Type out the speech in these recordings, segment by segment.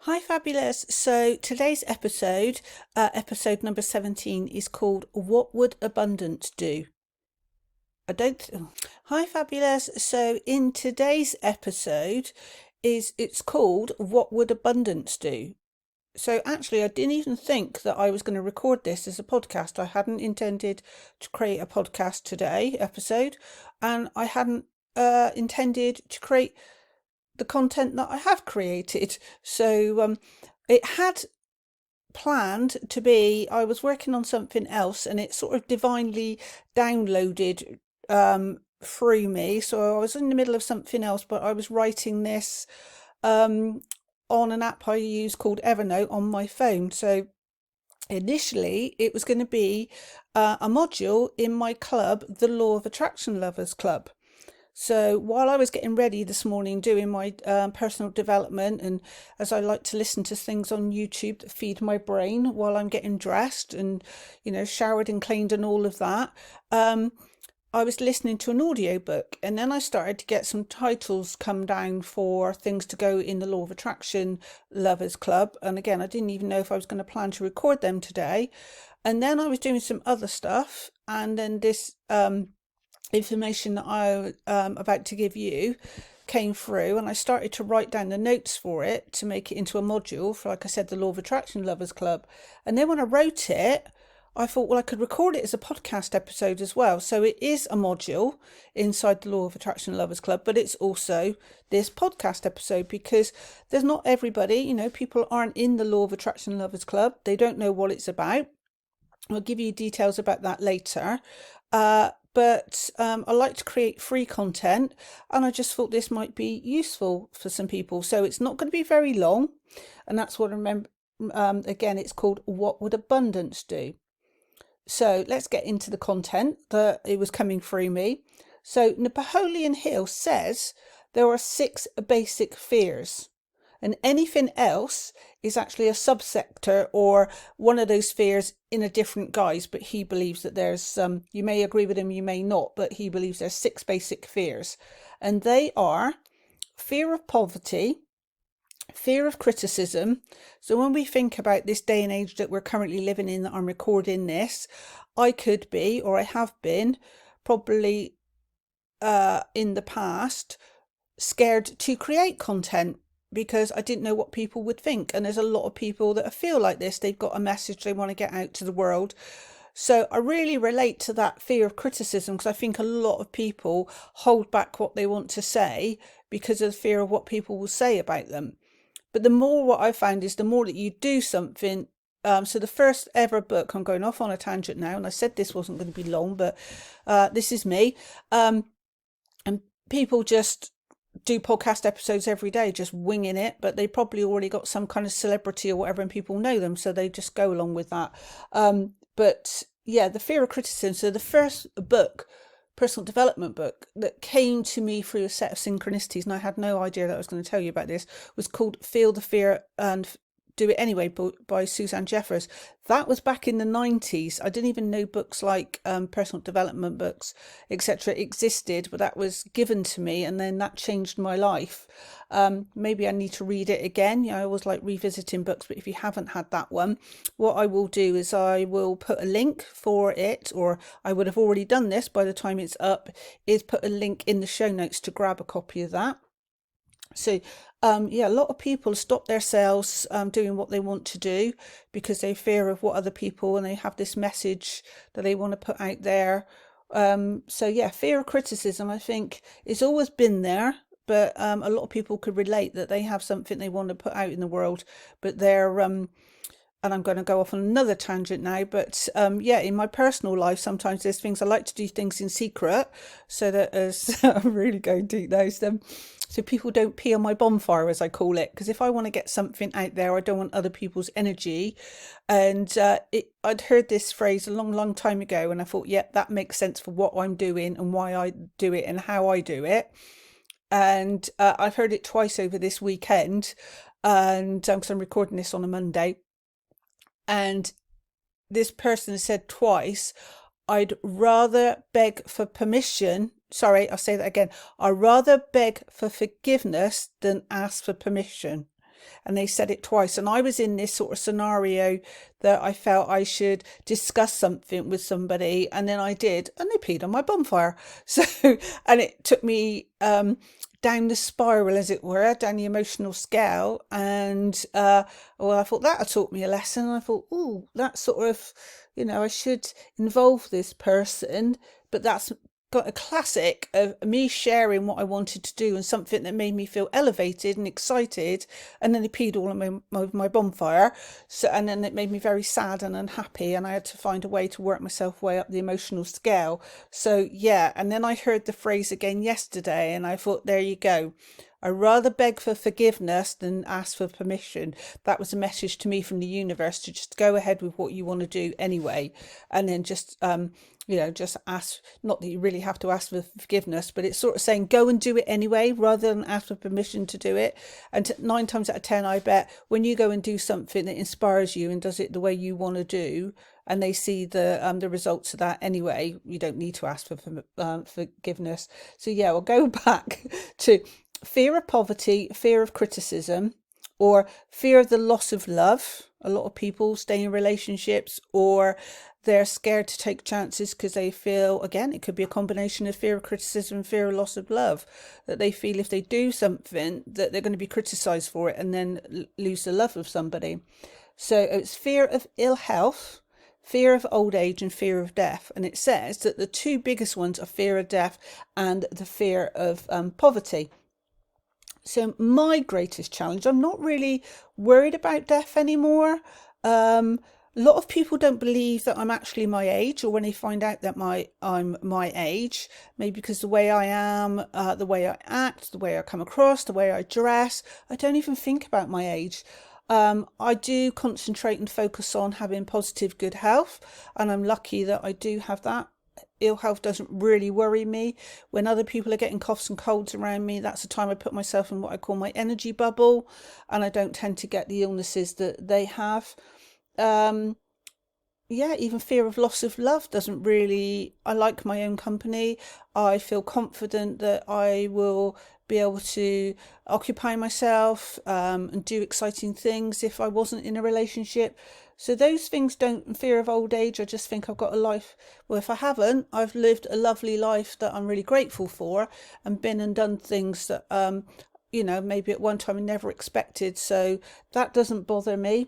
Hi, fabulous. So today's episode number 17, is called What Would Abundance Do? I don't. Hi, fabulous. So in today's episode, it's called What Would Abundance Do? So actually, I didn't even think that I was going to record this as a podcast. I hadn't intended to create a podcast today episode, and I hadn't intended to create the content that I have created. So it had planned to be, I was working on something else and it sort of divinely downloaded through me. So I was in the middle of something else, but I was writing this um, on an app I use called Evernote on my phone. So initially it was going to be a module in my club, the Law of Attraction Lovers Club. So while I was getting ready this morning doing my personal development, and as I like to listen to things on YouTube that feed my brain while I'm getting dressed and, showered and cleaned and all of that, I was listening to an audiobook, and then I started to get some titles come down for things to go in the Law of Attraction Lovers Club. And again, I didn't even know if I was going to plan to record them today. And then I was doing some other stuff, and then this information that I about to give you came through, and I started to write down the notes for it to make it into a module for, like I said, the Law of Attraction Lovers Club. And then when I wrote it, I thought, well, I could record it as a podcast episode as well. So it is a module inside the Law of Attraction Lovers Club, but it's also this podcast episode because there's not everybody, people aren't in the Law of Attraction Lovers Club. They don't know what it's about. I'll give you details about that later. But I like to create free content, and I just thought this might be useful for some people. So it's not going to be very long, and that's what I remember. Again, it's called What Would Abundance Do? So let's get into the content that it was coming through me. So Napoleon Hill says there are 6 basic fears, and anything else is actually a subsector or one of those fears in a different guise. But he believes that there's you may agree with him, you may not, but he believes there's 6 basic fears, and they are fear of poverty, fear of criticism. So when we think about this day and age that we're currently living in, that I'm recording this, I could be, or I have been, probably in the past, scared to create content because I didn't know what people would think. And there's a lot of people that feel like this. They've got a message they want to get out to the world. So I really relate to that fear of criticism, because I think a lot of people hold back what they want to say because of the fear of what people will say about them. But the more, what I found is the more that you do something. So the first ever book, I'm going off on a tangent now, and I said this wasn't going to be long, but this is me. And people just do podcast episodes every day, just winging it, but they probably already got some kind of celebrity or whatever and people know them, so they just go along with that. But yeah, the fear of criticism. So the first book, personal development book, that came to me through a set of synchronicities, and I had no idea that I was going to tell you about this, was called Feel the Fear and Do It Anyway by Suzanne Jeffers. That was back in the 90s. I didn't even know books like personal development books, etc. existed, but that was given to me, and then that changed my life. Maybe I need to read it again. I always like revisiting books, but if you haven't had that one, what I will do is I will put a link for it, or I would have already done this by the time it's up, is put a link in the show notes to grab a copy of that. So yeah, a lot of people stop themselves doing what they want to do because they fear of what other people, and they have this message that they want to put out there. So yeah, fear of criticism, I think, it's always been there, but a lot of people could relate that they have something they want to put out in the world, but they're and I'm going to go off on another tangent now, but yeah, in my personal life, sometimes there's things I like to do things in secret, so that as I'm really going deep now, so people don't pee on my bonfire, as I call it, because if I want to get something out there, I don't want other people's energy. And I'd heard this phrase a long, long time ago, and I thought, yeah, that makes sense for what I'm doing and why I do it and how I do it. And I've heard it twice over this weekend, and because I'm recording this on a Monday. And this person said twice, I'd rather beg for permission. Sorry, I'll say that again. I'd rather beg for forgiveness than ask for permission. And they said it twice. And I was in this sort of scenario that I felt I should discuss something with somebody, and then I did, and they peed on my bonfire. So, and it took me down the spiral, as it were, down the emotional scale. And well, I thought that had taught me a lesson. And I thought, oh, that sort of, I should involve this person. But that's got a classic of me sharing what I wanted to do and something that made me feel elevated and excited, and then they peed all on my bonfire. So, and then it made me very sad and unhappy, and I had to find a way to work myself way up the emotional scale. So yeah, and then I heard the phrase again yesterday, and I thought, there you go. I'd rather beg for forgiveness than ask for permission. That was a message to me from the universe to just go ahead with what you want to do anyway, and then just just ask. Not that you really have to ask for forgiveness, but it's sort of saying go and do it anyway rather than ask for permission to do it. And 9 times out of 10, I bet when you go and do something that inspires you and does it the way you want to do, and they see the results of that anyway, you don't need to ask for forgiveness. So yeah, we'll go back to fear of poverty, fear of criticism, or fear of the loss of love. A lot of people stay in relationships, or they're scared to take chances because they feel, again, it could be a combination of fear of criticism, fear of loss of love, that they feel if they do something that they're going to be criticized for it and then lose the love of somebody. So it's fear of ill health, fear of old age, and fear of death. And it says that the 2 biggest ones are fear of death and the fear of poverty. So my greatest challenge, I'm not really worried about death anymore. A lot of people don't believe that I'm actually my age, or when they find out that I'm my age, maybe because the way I am, the way I act, the way I come across, the way I dress, I don't even think about my age. I do concentrate and focus on having positive, good health, and I'm lucky that I do have that. Ill health doesn't really worry me. When other people are getting coughs and colds around me, that's the time I put myself in what I call my energy bubble, and I don't tend to get the illnesses that they have. Even fear of loss of love doesn't really, I like my own company. I feel confident that I will be able to occupy myself and do exciting things if I wasn't in a relationship. So those things don't, fear of old age, I just think I've got a life. Well, if I haven't, I've lived a lovely life that I'm really grateful for, and been and done things that, maybe at one time I never expected. So that doesn't bother me.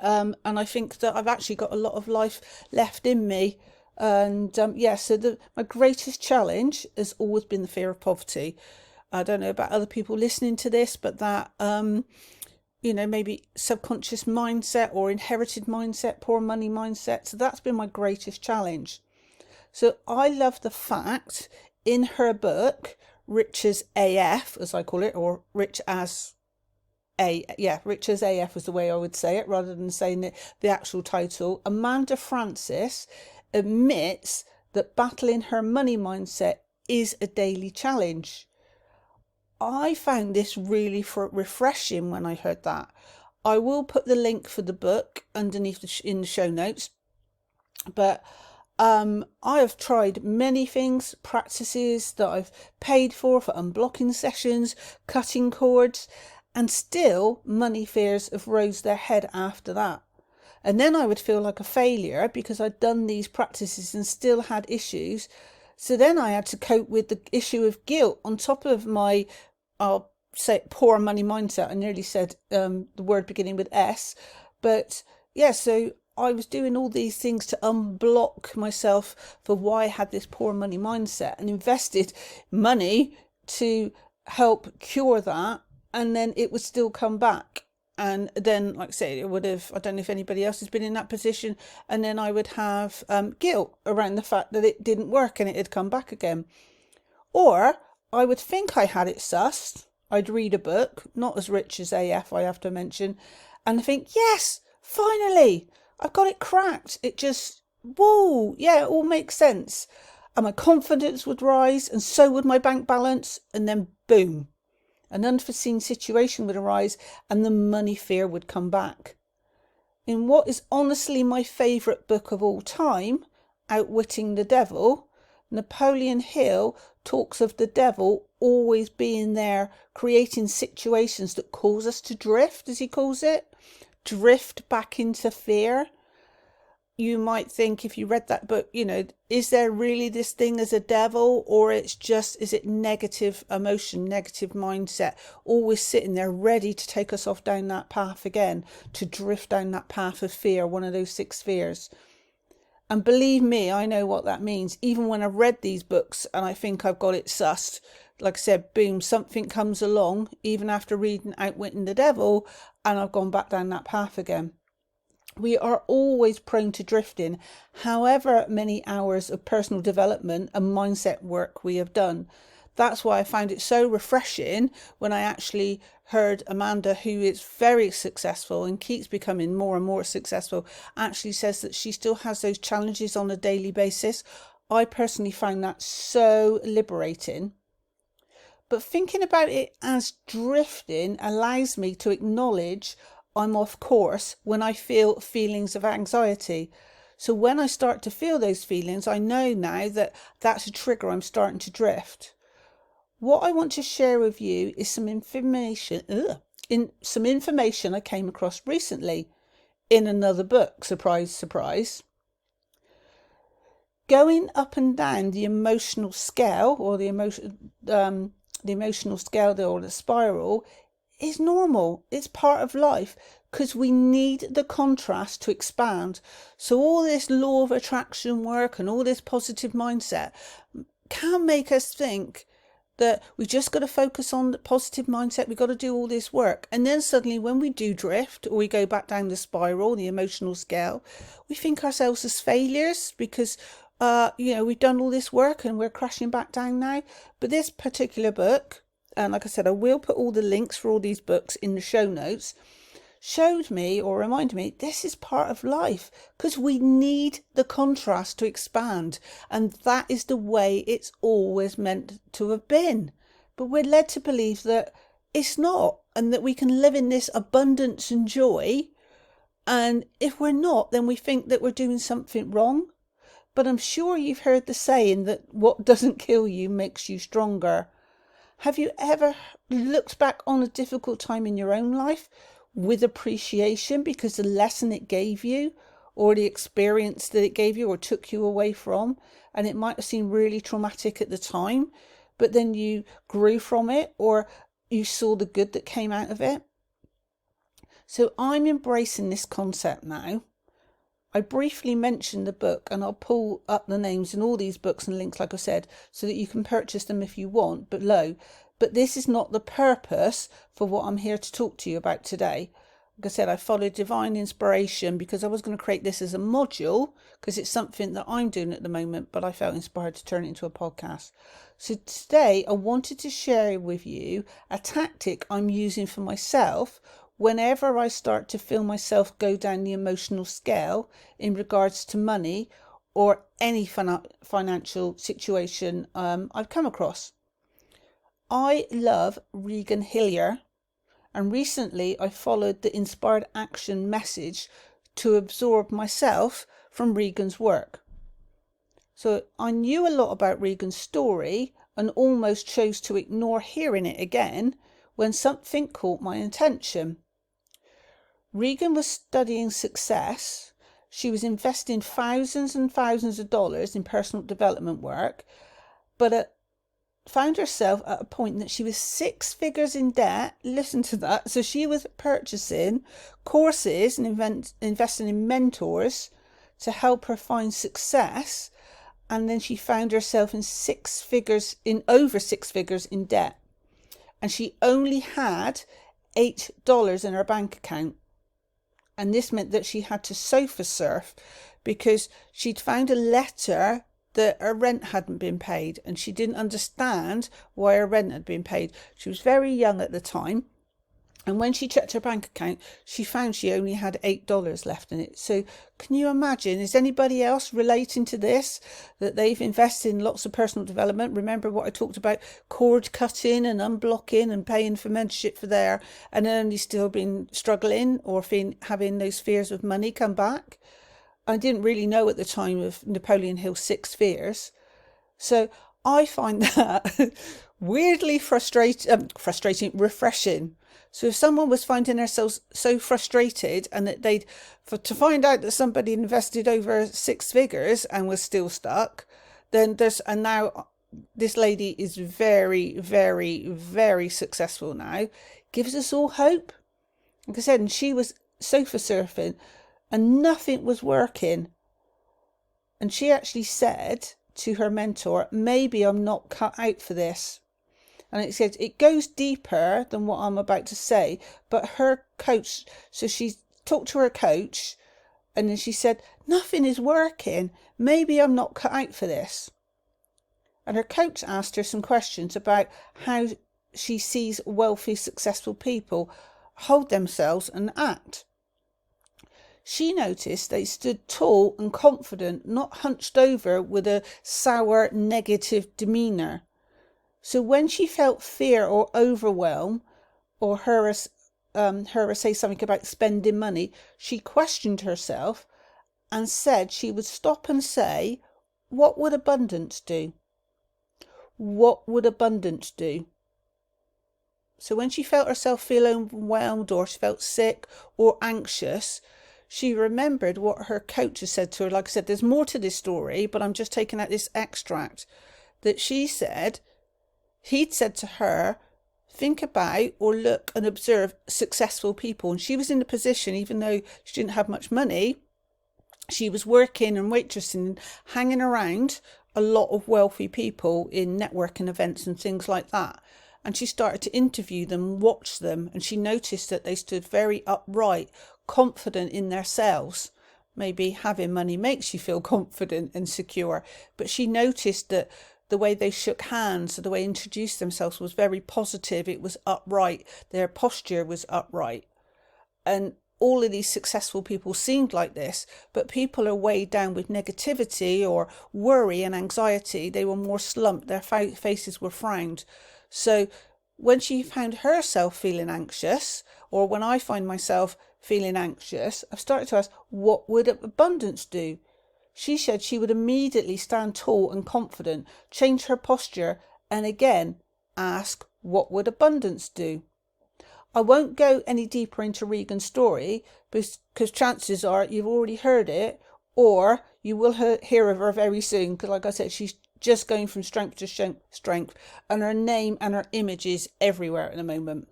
And I think that I've actually got a lot of life left in me. And so my greatest challenge has always been the fear of poverty. I don't know about other people listening to this, but that, maybe subconscious mindset or inherited mindset, poor money mindset. So that's been my greatest challenge. So I love the fact in her book, Rich as AF, as I call it, or Rich as AF was the way I would say it, rather than saying the actual title. Amanda Francis admits that battling her money mindset is a daily challenge. I found this really refreshing when I heard that. I will put the link for the book underneath in the show notes. But I have tried many things, practices that I've paid for unblocking sessions, cutting cords, and still money fears have rose their head after that. And then I would feel like a failure because I'd done these practices and still had issues. So then I had to cope with the issue of guilt on top of my, I'll say, poor money mindset. I nearly said the word beginning with S. But yeah, so I was doing all these things to unblock myself for why I had this poor money mindset, and invested money to help cure that. And then it would still come back. And then, like I say, it would have, I don't know if anybody else has been in that position. And then I would have guilt around the fact that it didn't work and it had come back again. Or I would think I had it sussed. I'd read a book, not as rich as AF, I have to mention, and think, yes, finally, I've got it cracked. It just, whoa, yeah, it all makes sense. And my confidence would rise, and so would my bank balance. And then boom, an unforeseen situation would arise and the money fear would come back. In what is honestly my favourite book of all time, Outwitting the Devil, Napoleon Hill talks of the devil always being there, creating situations that cause us to drift, as he calls it, drift back into fear. You might think, if you read that book, is there really this thing as a devil, or is it negative emotion, negative mindset, always sitting there ready to take us off down that path again, to drift down that path of fear, one of those 6 fears. And believe me, I know what that means. Even when I've read these books and I think I've got it sussed, like I said, boom, something comes along, even after reading Outwitting the Devil, and I've gone back down that path again. We are always prone to drifting, however many hours of personal development and mindset work we have done. That's why I found it so refreshing when I actually heard Amanda, who is very successful and keeps becoming more and more successful, actually says that she still has those challenges on a daily basis. I personally find that so liberating. But thinking about it as drifting allows me to acknowledge I'm off course when I feel feelings of anxiety. So when I start to feel those feelings, I know now that that's a trigger. I'm starting to drift. What I want to share with you is some information I came across recently in another book. Surprise, surprise. Going up and down the emotional scale, or the emotional scale, or the spiral, is normal. It's part of life, because we need the contrast to expand. So all this law of attraction work and all this positive mindset can make us think that we just got to focus on the positive mindset. We've got to do all this work. And then suddenly when we do drift, or we go back down the spiral, the emotional scale, we think ourselves as failures because we've done all this work and we're crashing back down now. But this particular book, and like I said, I will put all the links for all these books in the show notes, showed me, or reminded me, this is part of life, because we need the contrast to expand, and that is the way it's always meant to have been. But we're led to believe that it's not, and that we can live in this abundance and joy, and if we're not, then we think that we're doing something wrong. But I'm sure you've heard the saying that what doesn't kill you makes you stronger. Have you ever looked back on a difficult time in your own life with appreciation because the lesson it gave you, or the experience that it gave you or took you away from, and it might have seemed really traumatic at the time, but then you grew from it, or you saw the good that came out of it? So I'm embracing this concept now. I briefly mentioned the book, and I'll pull up the names in all these books and links, like I said, so that you can purchase them if you want below. But this is not the purpose for what I'm here to talk to you about today. Like I said, I followed divine inspiration because I was going to create this as a module, because it's something that I'm doing at the moment, but I felt inspired to turn it into a podcast. So today I wanted to share with you a tactic I'm using for myself whenever I start to feel myself go down the emotional scale in regards to money or any financial situation I've come across. I love Regan Hillyer, and recently I followed the inspired action message to absorb myself from Regan's work. So I knew a lot about Regan's story and almost chose to ignore hearing it again when something caught my attention. Regan was studying success. She was investing thousands and thousands of dollars in personal development work, but found herself at a point that she was 6 figures in debt. Listen to that. So she was purchasing courses and investing in mentors to help her find success, and then she found herself in over 6 figures in debt, and she only had $8 in her bank account. And this meant that she had to sofa surf because she'd found a letter that her rent hadn't been paid, and she didn't understand why her rent had been paid. She was very young at the time, and when she checked her bank account, she found she only had $8 left in it. So can you imagine, is anybody else relating to this, that they've invested in lots of personal development? Remember what I talked about, cord cutting and unblocking and paying for mentorship for there, and only still been struggling or having those fears of money come back? I didn't really know at the time of Napoleon Hill's 6 fears. So I find that weirdly frustrating, refreshing. So if someone was finding themselves so frustrated and that to find out that somebody invested over 6 figures and was still stuck, then and now this lady is very, very, very successful now, gives us all hope. Like I said, and she was sofa surfing and nothing was working. And she actually said to her mentor, maybe I'm not cut out for this. And it said it goes deeper than what I'm about to say, but her coach, so she talked to her coach and then she said, nothing is working. Maybe I'm not cut out for this. And her coach asked her some questions about how she sees wealthy, successful people hold themselves and act. She noticed they stood tall and confident, not hunched over with a sour, negative demeanour. So when she felt fear or overwhelm, or her say something about spending money, she questioned herself and said she would stop and say, what would abundance do? What would abundance do? So when she felt herself feel overwhelmed or she felt sick or anxious, she remembered what her coach had said to her. Like I said, there's more to this story, but I'm just taking out this extract that she said. He'd said to her, think about or look and observe successful people. And she was in a position, even though she didn't have much money, she was working and waitressing, hanging around a lot of wealthy people in networking events and things like that. And she started to interview them, watch them, and she noticed that they stood very upright, confident in themselves. Maybe having money makes you feel confident and secure, but she noticed that the way they shook hands, the way they introduced themselves was very positive. It was upright. Their posture was upright. And all of these successful people seemed like this, but people are weighed down with negativity or worry and anxiety. They were more slumped. Their faces were frowned. So when she found herself feeling anxious, or when I find myself feeling anxious, I've started to ask, what would abundance do? She said she would immediately stand tall and confident, change her posture, and again ask, what would abundance do? I won't go any deeper into Regan's story because chances are you've already heard it, or you will hear of her very soon, because like I said, she's just going from strength to strength, and her name and her image is everywhere at the moment.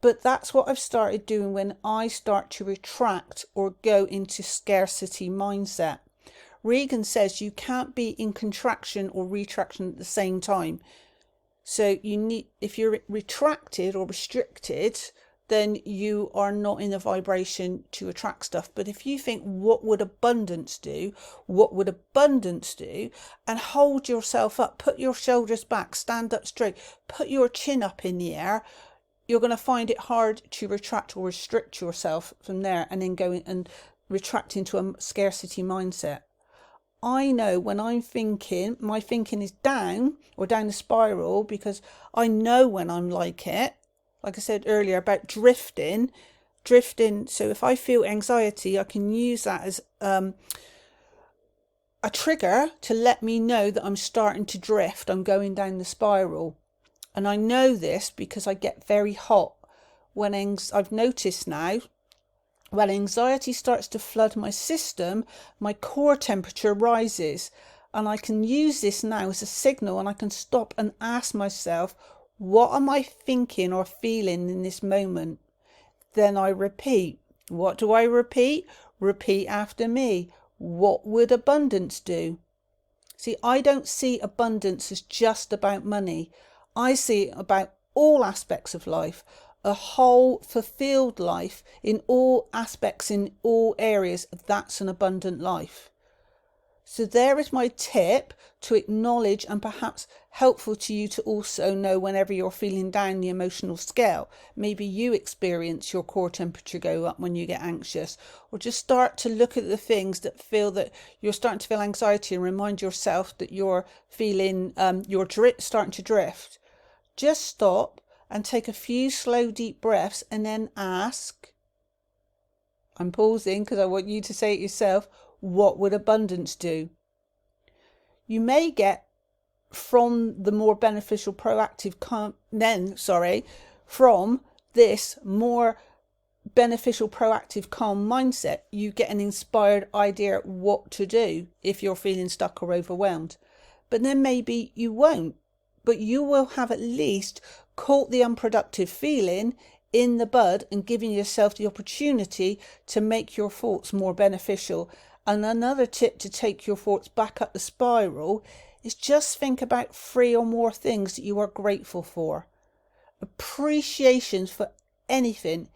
But that's what I've started doing when I start to retract or go into scarcity mindset. Regan says you can't be in contraction or retraction at the same time. So if you're retracted or restricted, then you are not in a vibration to attract stuff. But if you think, what would abundance do? What would abundance do? And hold yourself up, put your shoulders back, stand up straight, put your chin up in the air, you're going to find it hard to retract or restrict yourself from there and then go and retract into a scarcity mindset. I know when I'm thinking, my thinking is down or down the spiral, because I know when I'm like it. Like I said earlier about drifting. So if I feel anxiety, I can use that as a trigger to let me know that I'm starting to drift. I'm going down the spiral. And I know this because I get very hot when I've noticed now. When anxiety starts to flood my system, my core temperature rises, and I can use this now as a signal, and I can stop and ask myself, what am I thinking or feeling in this moment? Then I repeat. What do I repeat? Repeat after me. What would abundance do? See, I don't see abundance as just about money. I see it about all aspects of life. A whole fulfilled life in all aspects, in all areas. That's an abundant life. So there is my tip to acknowledge, and perhaps helpful to you to also know whenever you're feeling down the emotional scale. Maybe you experience your core temperature go up when you get anxious, or just start to look at the things that feel that you're starting to feel anxiety and remind yourself that you're feeling, starting to drift. Just stop and take a few slow, deep breaths and then ask, I'm pausing because I want you to say it yourself, what would abundance do? You may get from the more beneficial proactive from this more beneficial proactive calm mindset, you get an inspired idea what to do if you're feeling stuck or overwhelmed. But then maybe you won't, but you will have at least caught the unproductive feeling in the bud and giving yourself the opportunity to make your thoughts more beneficial. And another tip to take your thoughts back up the spiral is just think about 3 or more things that you are grateful for. Appreciations for anything,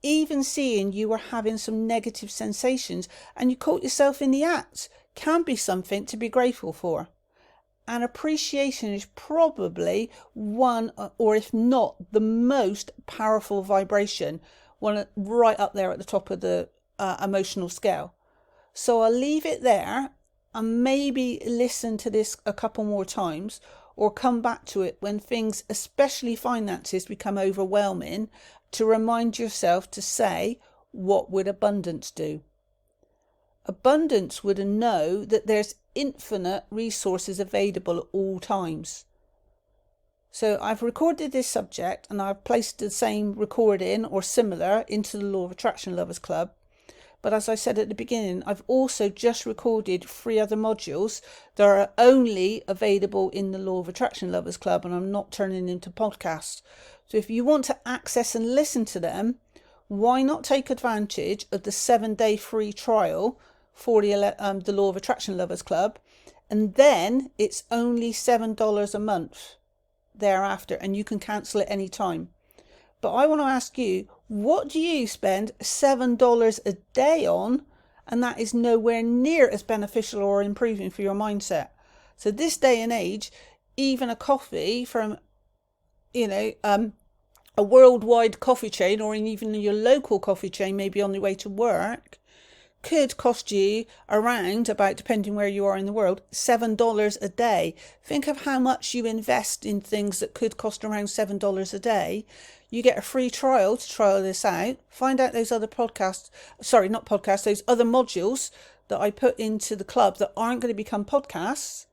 even seeing you were having some negative sensations and you caught yourself in the act, can be something to be grateful for. And appreciation is probably one, or if not the most powerful vibration, one right up there at the top of the emotional scale. So I'll leave it there and maybe listen to this a couple more times, or come back to it when things, especially finances, become overwhelming, to remind yourself to say, what would abundance do? Abundance would know that there's infinite resources available at all times. So I've recorded this subject and I've placed the same recording or similar into the Law of Attraction Lovers Club. But as I said at the beginning, I've also just recorded 3 other modules that are only available in the Law of Attraction Lovers Club, and I'm not turning into podcasts. So if you want to access and listen to them, why not take advantage of the 7-day free trial for the Law of Attraction Lovers Club? And then it's only $7 a month thereafter, and you can cancel it any time. But I want to ask you, what do you spend $7 a day on? And that is nowhere near as beneficial or improving for your mindset. So this day and age, even a coffee from, a worldwide coffee chain, or even your local coffee chain, maybe on your way to work, could cost you around about, depending where you are in the world, $7 a day. Think of how much you invest in things that could cost around $7 a day. You get a free trial to trial this out. Find out those other those other modules that I put into the club that aren't going to become podcasts.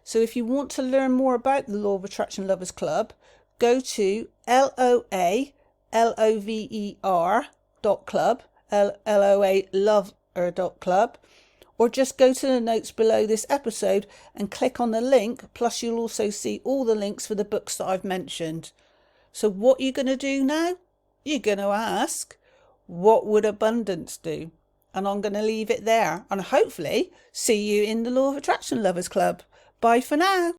So if you want to learn more about the Law of Attraction Lovers Club, go to loalover.club, loalover.club, or just go to the notes below this episode and click on the link. Plus you'll also see all the links for the books that I've mentioned. So what are you going to do now? You're going to ask, what would abundance do? And I'm going to leave it there and hopefully see you in the Law of Attraction Lovers Club. Bye for now.